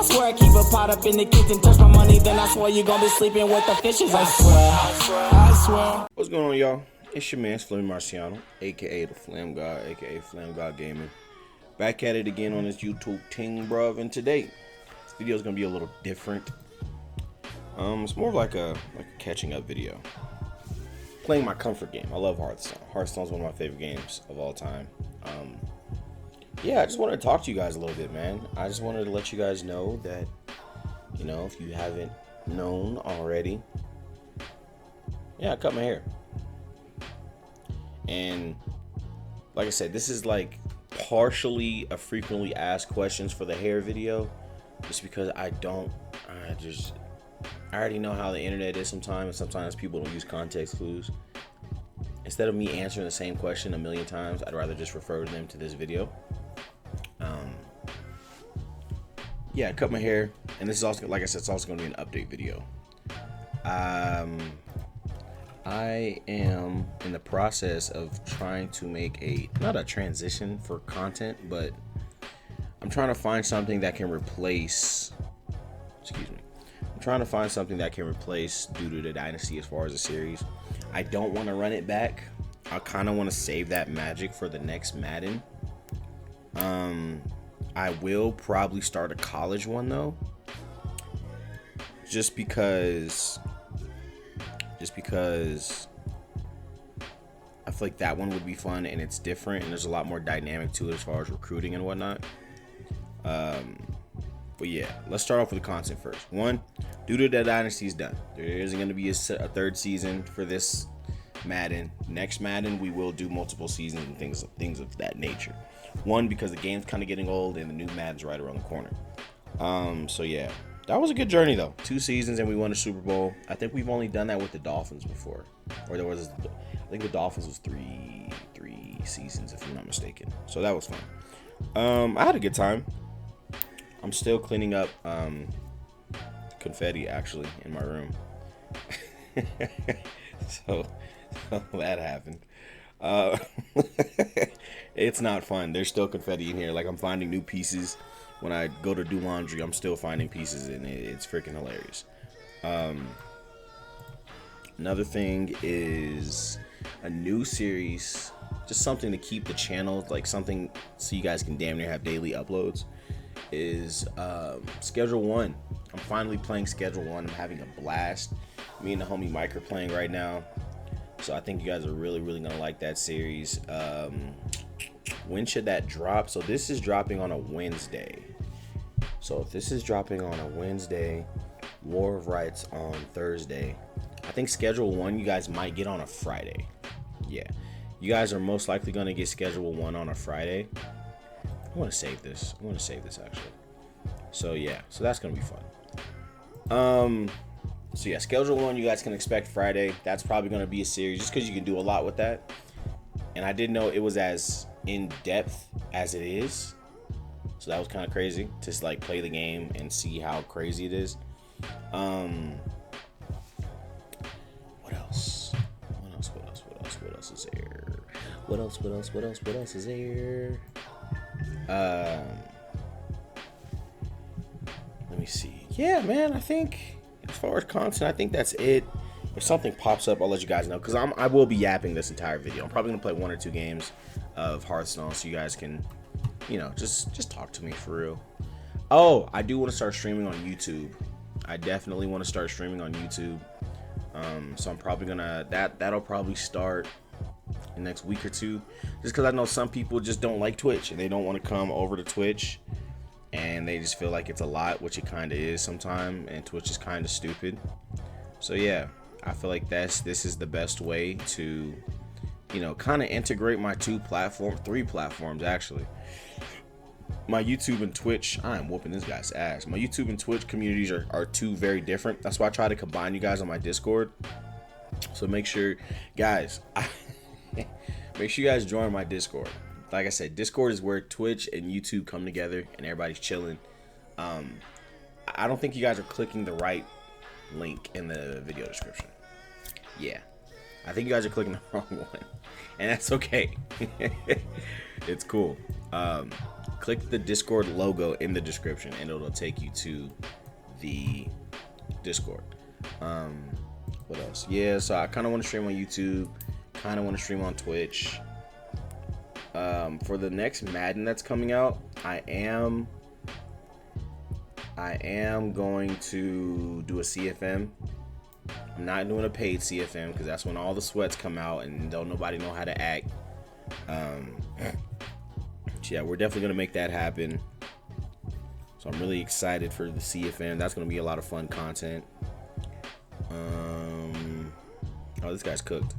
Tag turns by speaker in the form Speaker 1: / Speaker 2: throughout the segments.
Speaker 1: swear I keep a pot up in the kitchen, touch my money, then I swear you gonna be sleeping with the fishes. I swear.
Speaker 2: What's going on, y'all? It's your man, Flammy Marciano, aka the Flam God, aka flamgawdgaming. Back at it again on this YouTube ting, bruv. And today, this video is gonna be a little different. It's more of like a catching up video. Playing my comfort game. I love Hearthstone. Hearthstone's one of my favorite games of all time. Yeah, I just wanted to talk to you guys a little bit, man. I just wanted to let you guys know that, you know, if you haven't known already, yeah, I cut my hair. And like I said, this is like partially a frequently asked questions for the hair video, just because I already know how the internet is sometimes, and sometimes people don't use context clues. Instead of me answering the same question a million times, I'd rather just refer them to this video. Yeah, I cut my hair, and this is also, like I said, it's also going to be an update video. I am in the process of trying to make not a transition for content, but I'm trying to find something that can replace, I'm trying to find something that can replace Due to the Dynasty as far as the series. I don't want to run it back. I kind of want to save that magic for the next Madden. I will probably start a college one though, just because I feel like that one would be fun and it's different and there's a lot more dynamic to it as far as recruiting and whatnot. But yeah, let's start off with the content first. One, Due to the Dynasty is done. There isn't going to be a third season for this Madden. Next Madden, we will do multiple seasons and things of that nature. One, because the game's kind of getting old and the new Madden's right around the corner. So yeah, that was a good journey though. 2 seasons and we won a Super Bowl. I think we've only done that with the Dolphins before, or I think the Dolphins was three seasons if I'm not mistaken. So that was fun. I had a good time. I'm still cleaning up confetti actually in my room. so that happened. It's not fun. There's still confetti in here. Like, I'm finding new pieces. When I go to do laundry, I'm still finding pieces, and it's freaking hilarious. Another thing is a new series, just something to keep the channel, like something so you guys can damn near have daily uploads, is Schedule 1. I'm finally playing Schedule 1. I'm having a blast. Me and the homie Mike are playing right now. So I think you guys are really, really going to like that series. When should that drop? So this is dropping on a Wednesday. So if this is dropping on a Wednesday, War of Rights on Thursday, I think Schedule 1 you guys might get on a Friday. Yeah, you guys are most likely going to get Schedule 1 on a Friday. I want to save this. Actually. So yeah, so that's going to be fun. So yeah, Schedule 1 you guys can expect Friday. That's probably going to be a series just because you can do a lot with that. And I didn't know it was as in depth as it is. So that was kind of crazy to just like play the game and see how crazy it is. What else? What else is there? What else is there? Let me see. Yeah, man, I think as far as content, I think that's it. If something pops up, I'll let you guys know, because I will be yapping this entire video. I'm probably gonna play 1 or 2 games of Hearthstone so you guys can, you know, just talk to me for real. Oh, I do want to start streaming on YouTube. I definitely want to start streaming on YouTube. So I'm probably gonna that'll probably start in the next week or 2, just because I know some people just don't like Twitch and they don't want to come over to Twitch, and they just feel like it's a lot, which it kind of is sometimes, and Twitch is kind of stupid. So yeah, I feel like this is the best way to, you know, kind of integrate my 3 platforms actually. My YouTube and Twitch, I am whooping this guy's ass. My YouTube and Twitch communities are 2 very different. That's why I try to combine you guys on my Discord. So make sure, guys, make sure you guys join my Discord. Like I said, Discord is where Twitch and YouTube come together and everybody's chilling. I don't think you guys are clicking the right link in the video description. Yeah, I think you guys are clicking the wrong one, and that's okay. It's cool. Click the Discord logo in the description, and it'll take you to the Discord. What else? Yeah, so I kind of want to stream on YouTube. Kind of want to stream on Twitch. For the next Madden that's coming out, I am going to do a CFM. I'm not doing a paid CFM because that's when all the sweats come out and don't nobody know how to act. Yeah, we're definitely gonna make that happen. So I'm really excited for the CFM. That's gonna be a lot of fun content. Oh, this guy's cooked.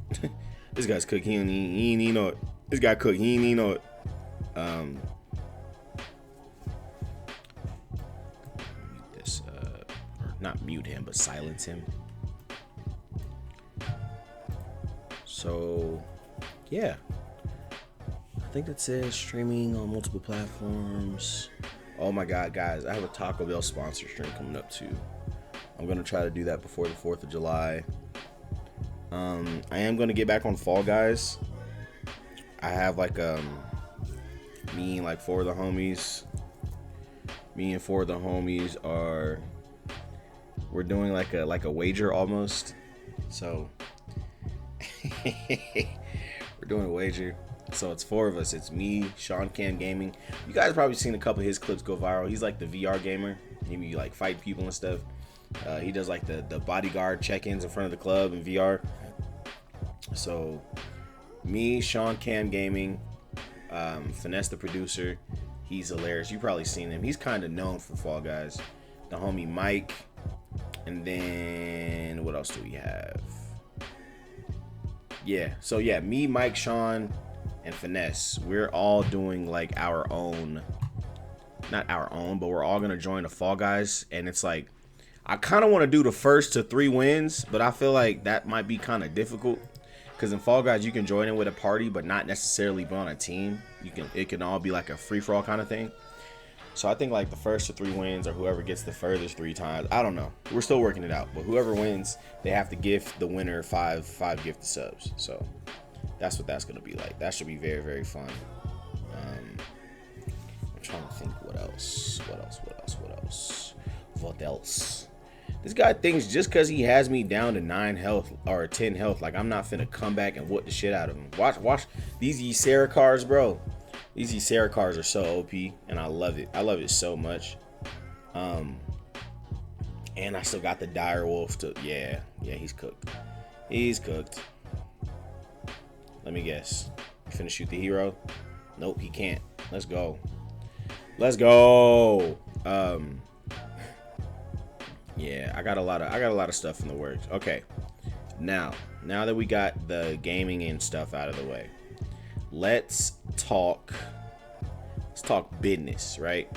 Speaker 2: This guy's cooked. He ain't even know it. This guy cooked. He ain't even know it. Mute this. Or not mute him, but silence him. So, yeah. I think that says streaming on multiple platforms. Oh my God, guys, I have a Taco Bell sponsor stream coming up too. I'm gonna try to do that before the 4th of July. I am gonna get back on Fall Guys. I have like me and like 4 of the homies. Me and 4 of the homies we're doing like a wager almost. So we're doing a wager. So it's 4 of us. It's me, Sean Cam Gaming. You guys probably seen a couple of his clips go viral. He's like the VR gamer. He like fight people and stuff. He does like the bodyguard check-ins in front of the club in VR. So me, Sean Cam Gaming, Finesse the producer. He's hilarious. You probably seen him. He's kind of known for Fall Guys. The homie Mike. And then what else do we have? Yeah. So yeah, me, Mike, Sean, and Finesse. We're all doing like our own, not our own, but we're all gonna join the Fall Guys. And it's like, I kind of want to do the first to 3 wins, but I feel like that might be kind of difficult. Because in Fall Guys, you can join in with a party, but not necessarily be on a team. It can all be like a free-for-all kind of thing. So I think like the first to 3 wins, or whoever gets the furthest 3 times. I don't know. We're still working it out. But whoever wins, they have to gift the winner 5 gifted subs. So that's what that's going to be like. That should be very, very fun. I'm trying to think what else. What else? This guy thinks just because he has me down to 9 health or 10 health, like I'm not finna come back and whoop the shit out of him. Watch these Ysera cars, bro. These Ysera cars are so OP, and I love it. I love it so much. And I still got the dire wolf to, yeah, he's cooked. He's cooked. Let me guess. You finna shoot the hero? Nope, he can't. Let's go. Yeah, I got a lot of stuff in the works. Okay. Now that we got the gaming and stuff out of the way, let's talk business, right?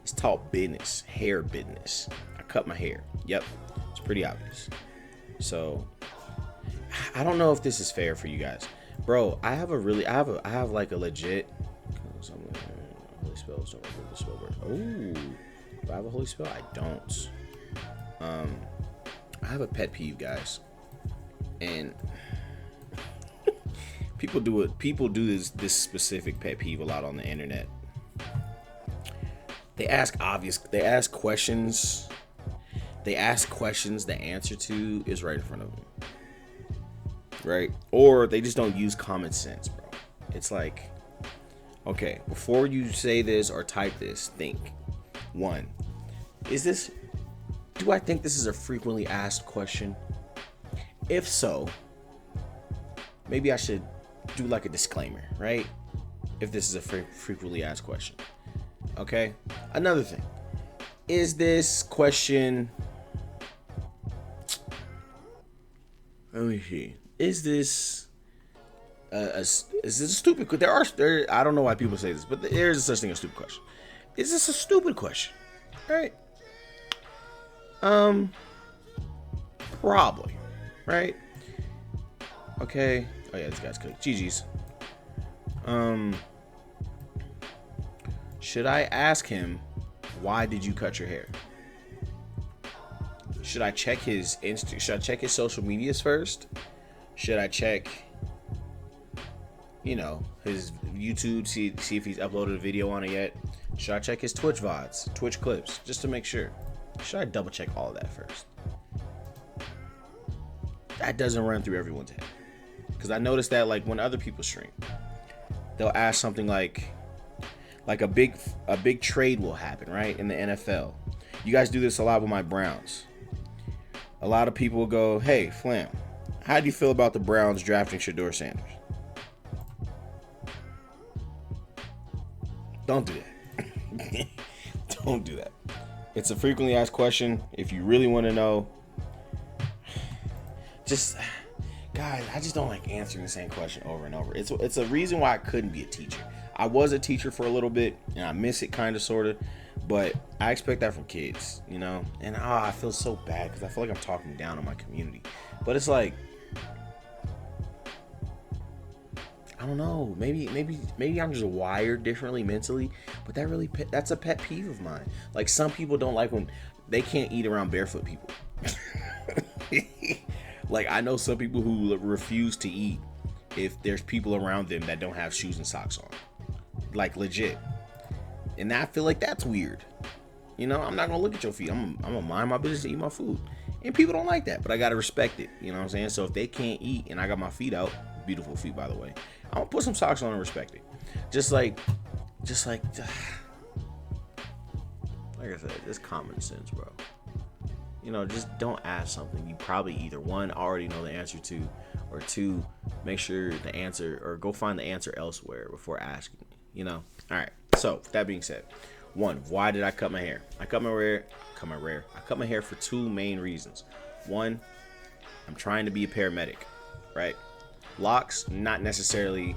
Speaker 2: Let's talk business, hair business. I cut my hair. Yep. It's pretty obvious. So I don't know if this is fair for you guys. Bro, I have like a legit holy spells don't work with the spell word. Oh, do I have a holy spell? I don't. I have a pet peeve, guys, and people do this specific pet peeve a lot on the internet. They ask questions. The answer to is right in front of them, right? Or they just don't use common sense, bro. It's like, okay, before you say this or type this, think. 1, do I think this is a frequently asked question? If so, maybe I should do like a disclaimer, right? If this is a frequently asked question. Okay? Another thing. Is this question... Let me see. Is this a stupid question? I don't know why people say this, but there is such thing as a stupid question. Is this a stupid question? All right. Probably, right? Okay. Oh yeah, this guy's good. GG's. Should I ask him, why did you cut your hair? Should I check his social medias first? Should I check, you know, his YouTube, see if he's uploaded a video on it yet? Should I check his Twitch VODs, Twitch clips, just to make sure? Should I double check all of that first? That doesn't run through everyone's head. Because I noticed that, like, when other people stream, they'll ask something like a big trade will happen, right, in the NFL. You guys do this a lot with my Browns. A lot of people go, hey, Flam, how do you feel about the Browns drafting Shedeur Sanders? Don't do that. Don't do that. It's a frequently asked question. If you really want to know, just, guys, I just don't like answering the same question over and over. It's a reason why I couldn't be a teacher. I was a teacher for a little bit, and I miss it kind of, sort of, but I expect that from kids, you know? And I feel so bad because I feel like I'm talking down on my community. But it's like, I don't know, maybe I'm just wired differently mentally, but that's a pet peeve of mine. Like, some people don't like when they can't eat around barefoot people. Like, I know some people who refuse to eat if there's people around them that don't have shoes and socks on. Like, legit. And I feel like that's weird. You know, I'm not gonna look at your feet. I'm gonna mind my business and eat my food. And people don't like that, but I gotta respect it. You know what I'm saying? So if they can't eat and I got my feet out, beautiful feet, by the way, I'm gonna put some socks on and respect it. Just like I said, just common sense, bro. You know, just don't ask something you probably either, one, already know the answer to, or two, make sure the answer, or go find the answer elsewhere before asking, you know? All right, so with that being said, one, why did I cut my hair? I cut my hair for two main reasons. One, I'm trying to be a paramedic, right? Locks, not necessarily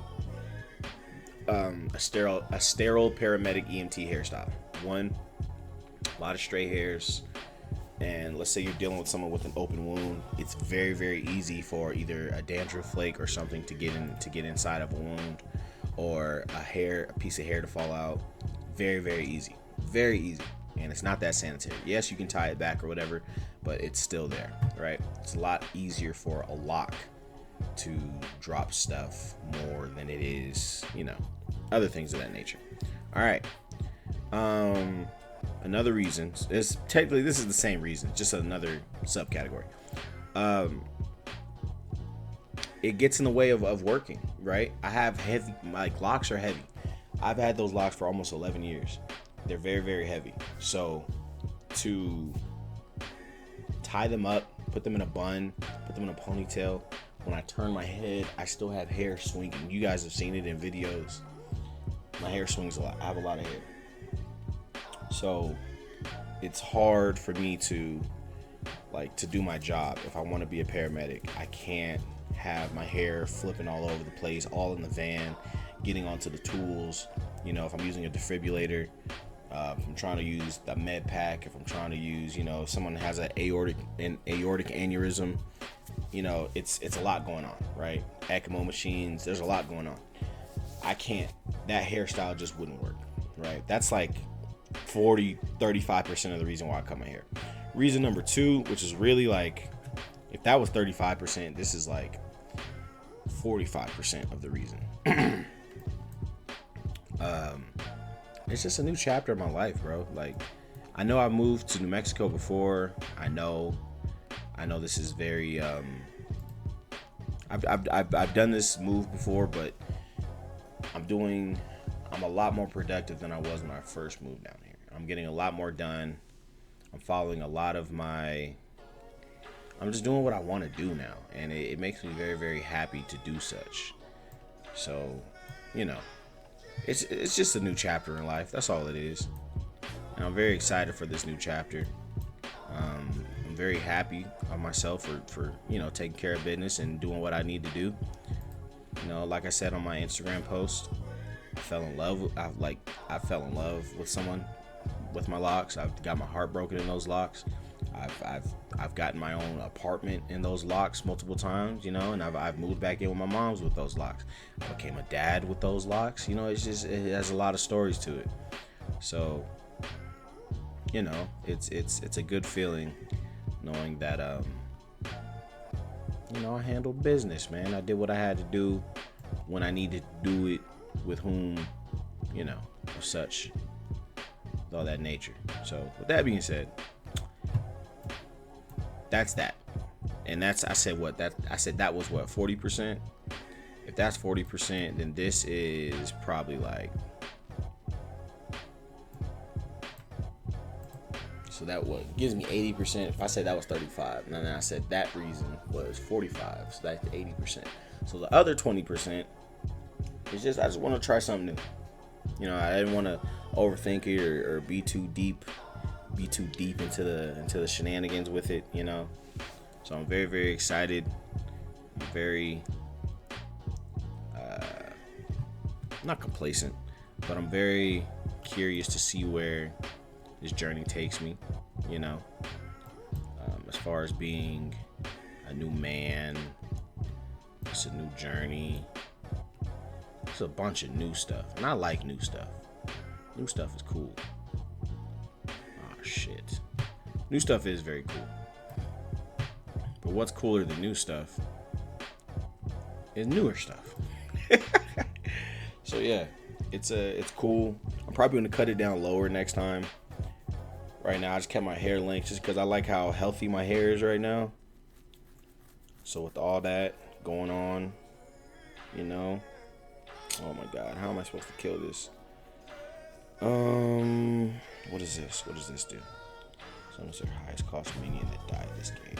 Speaker 2: a sterile paramedic EMT hairstyle. One, a lot of stray hairs. And let's say you're dealing with someone with an open wound, it's very, very easy for either a dandruff flake or something to get inside of a wound, or a piece of hair to fall out. Very, very easy. Very easy. And it's not that sanitary. Yes, you can tie it back or whatever, but it's still there, right? It's a lot easier for a lock to drop stuff more than it is, you know, other things of that nature. All right. Another reason is, technically this is the same reason, just another subcategory. It gets in the way of working, right? I have heavy, like, locks are heavy. I've had those locks for almost 11 years. They're very, very heavy. So to tie them up, put them in a bun, put them in a ponytail, when I turn my head, I still have hair swinging. You guys have seen it in videos. My hair swings a lot. I have a lot of hair. So it's hard for me to do my job. If I want to be a paramedic, I can't have my hair flipping all over the place, all in the van, getting onto the tools. You know, if I'm using a defibrillator, if I'm trying to use the med pack, if I'm trying to use, you know, if someone has an aortic aneurysm, you know, it's a lot going on, right? ECMO machines, there's a lot going on. I can't, that hairstyle just wouldn't work, right? That's like 35% of the reason why I cut my hair. Reason number two, which is really like, if that was 35%, this is like 45% of the reason. It's just a new chapter of my life, bro. Like, I know I moved to New Mexico before. I know this is very I've done this move before, but I'm a lot more productive than I was when I first moved down here. I'm getting a lot more done. I'm following a lot of I'm just doing what I want to do now, and it makes me very, very happy to do such. So, you know, it's just a new chapter in life. That's all it is. And I'm very excited for this new chapter. I'm very happy on myself for you know, taking care of business and doing what I need to do. You know, like I said on my Instagram post, I fell in love with someone with my locks. I've got my heart broken in those locks. I've gotten my own apartment in those locks multiple times, you know, and I've moved back in with my mom's with those locks. I became a dad with those locks. You know, it has a lot of stories to it. So, you know, it's a good feeling knowing that you know, I handled business, man. I did what I had to do when I needed to do it, with whom, you know, or such, with all that nature. So with that being said, that's that. And that's, I said that was what, 40%? If that's 40%, then this is probably like, so that what gives me 80%. If I said that was 35, and then I said that reason was 45, so that's 80%. So the other 20% is just, I just want to try something new. You know, I didn't want to overthink it or be too deep into the shenanigans with it, you know. So I'm very, very excited. I'm very not complacent, but I'm very curious to see where this journey takes me, you know. As far as being a new man, it's a new journey. It's a bunch of new stuff, and I like new stuff. New stuff is cool. Oh shit, new stuff is very cool. But what's cooler than new stuff is newer stuff. So yeah, it's cool. I'm probably gonna cut it down lower next time. Right now, I just kept my hair length just because I like how healthy my hair is right now. So with all that going on, you know, oh my God, how am I supposed to kill this? What is this? What does this do? Summons their highest cost minion that died this game.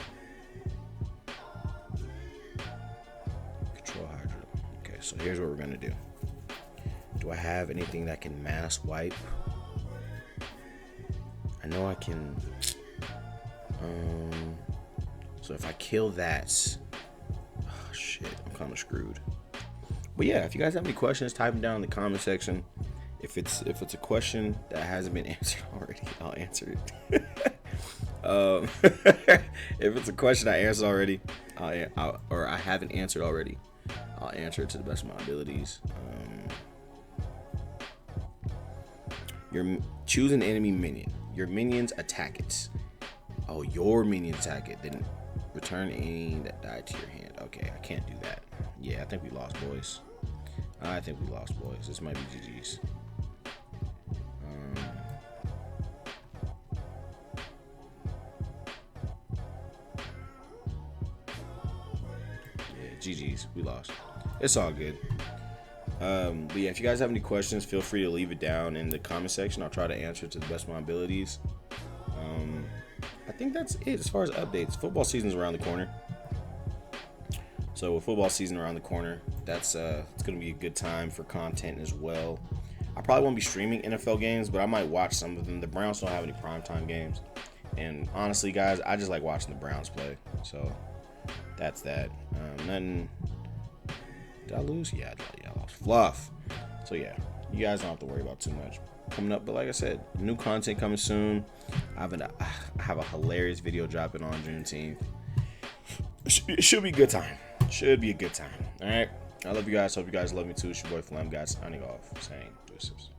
Speaker 2: Control Hydra. Okay, so here's what we're gonna do. Do I have anything that can mass wipe? I know I can. So if I kill that, oh shit, I'm kind of screwed. But yeah, if you guys have any questions, type them down in the comment section. If it's a question that hasn't been answered already, I'll answer it. If it's a question I answered already, or I haven't answered already, I'll answer it to the best of my abilities. Choose an enemy minion. Your minions attack it. Oh, your minions attack it. Then return any that died to your hand. Okay, I can't do that. Yeah, I think we lost, boys. This might be GG's. Yeah, GG's. We lost. It's all good. But yeah, if you guys have any questions, feel free to leave it down in the comment section. I'll try to answer it to the best of my abilities. I think that's it as far as updates. Football season's around the corner. So with football season around the corner, that's it's gonna be a good time for content as well. I probably won't be streaming NFL games, but I might watch some of them. The Browns don't have any primetime games, and honestly, guys, I just like watching the Browns play. So that's that. Nothing. Did I lose? Yeah, I lost. Fluff. So yeah, you guys don't have to worry about too much coming up. But like I said, new content coming soon. I have a hilarious video dropping on Juneteenth. It should be a good time. Should be a good time. All right. I love you guys. Hope you guys love me too. It's your boy Flamgawd signing off, saying deuces.